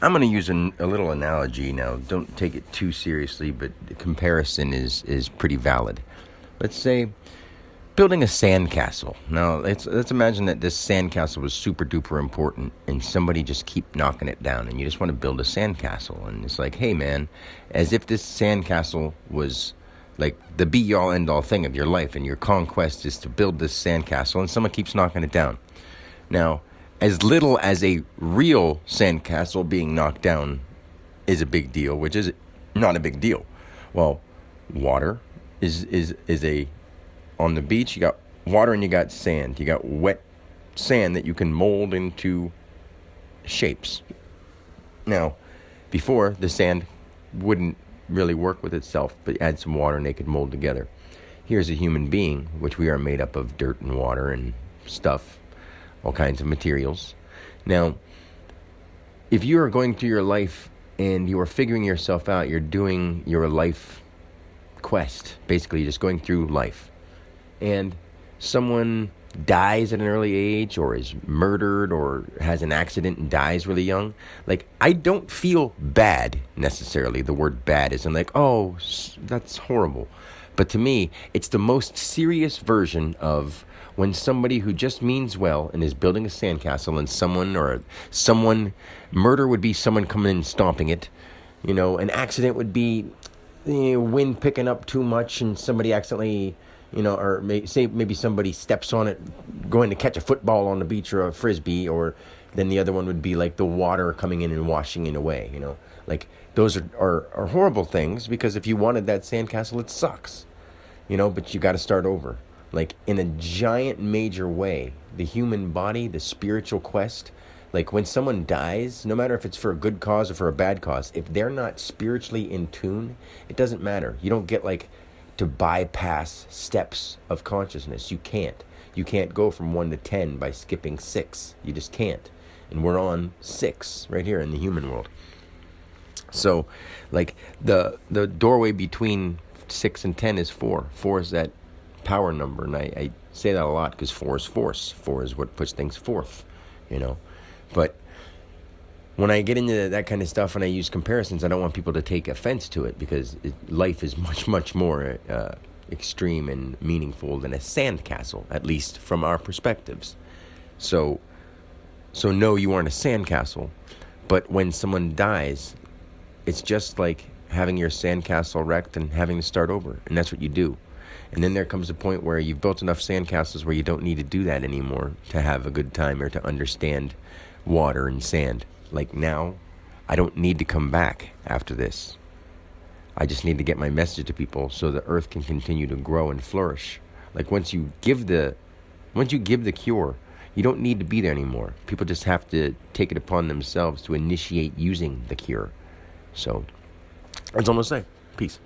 I'm going to use a little analogy now. Don't take it too seriously, but the comparison is pretty valid. Let's say building a sandcastle. Now, let's imagine that this sandcastle was super duper important and somebody just keep knocking it down and you just want to build a sandcastle. And it's like, hey, man, as if this sandcastle was like the be-all, end-all thing of your life and your conquest is to build this sandcastle and someone keeps knocking it down. Now, as little as a real sandcastle being knocked down is a big deal, which is not a big deal. Well, water is a, on the beach, you got water and you got sand. You got wet sand that you can mold into shapes. Now, before, the sand wouldn't really work with itself, but add some water and they could mold together. Here's a human being, which we are made up of dirt and water and stuff, all kinds of materials. Now, if you are going through your life and you are figuring yourself out, you're doing your life quest, basically just going through life, and someone dies at an early age or is murdered or has an accident and dies really young, like, I don't feel bad necessarily. The word bad isn't like, oh, that's horrible. But to me, it's the most serious version of when somebody who just means well and is building a sandcastle and someone, murder would be someone coming in and stomping it. An accident would be wind picking up too much and somebody accidentally, or maybe somebody steps on it going to catch a football on the beach or a frisbee, or then the other one would be like the water coming in and washing it away, Like, those are horrible things, because if you wanted that sandcastle, it sucks, but you got to start over. Like, in a giant major way, the human body, the spiritual quest, like when someone dies, no matter if it's for a good cause or for a bad cause, if they're not spiritually in tune, it doesn't matter. You don't get to bypass steps of consciousness. You can't. You can't go from 1 to 10 by skipping 6. You just can't. And we're on 6 right here in the human world. So, like, the doorway between 6 and 10 is 4. 4 is that power number, and I say that a lot because 4 is force. 4 is what puts things forth, But when I get into that kind of stuff and I use comparisons, I don't want people to take offense to it, because life is much, much more extreme and meaningful than a sandcastle, at least from our perspectives. So no, you aren't a sandcastle, but when someone dies, it's just like having your sandcastle wrecked and having to start over, and that's what you do. And then there comes a point where you've built enough sandcastles where you don't need to do that anymore to have a good time or to understand water and sand. Like, now, I don't need to come back after this. I just need to get my message to people so the earth can continue to grow and flourish. Like, once you give the cure, you don't need to be there anymore. People just have to take it upon themselves to initiate using the cure. So, that's all I'm going to say. Peace.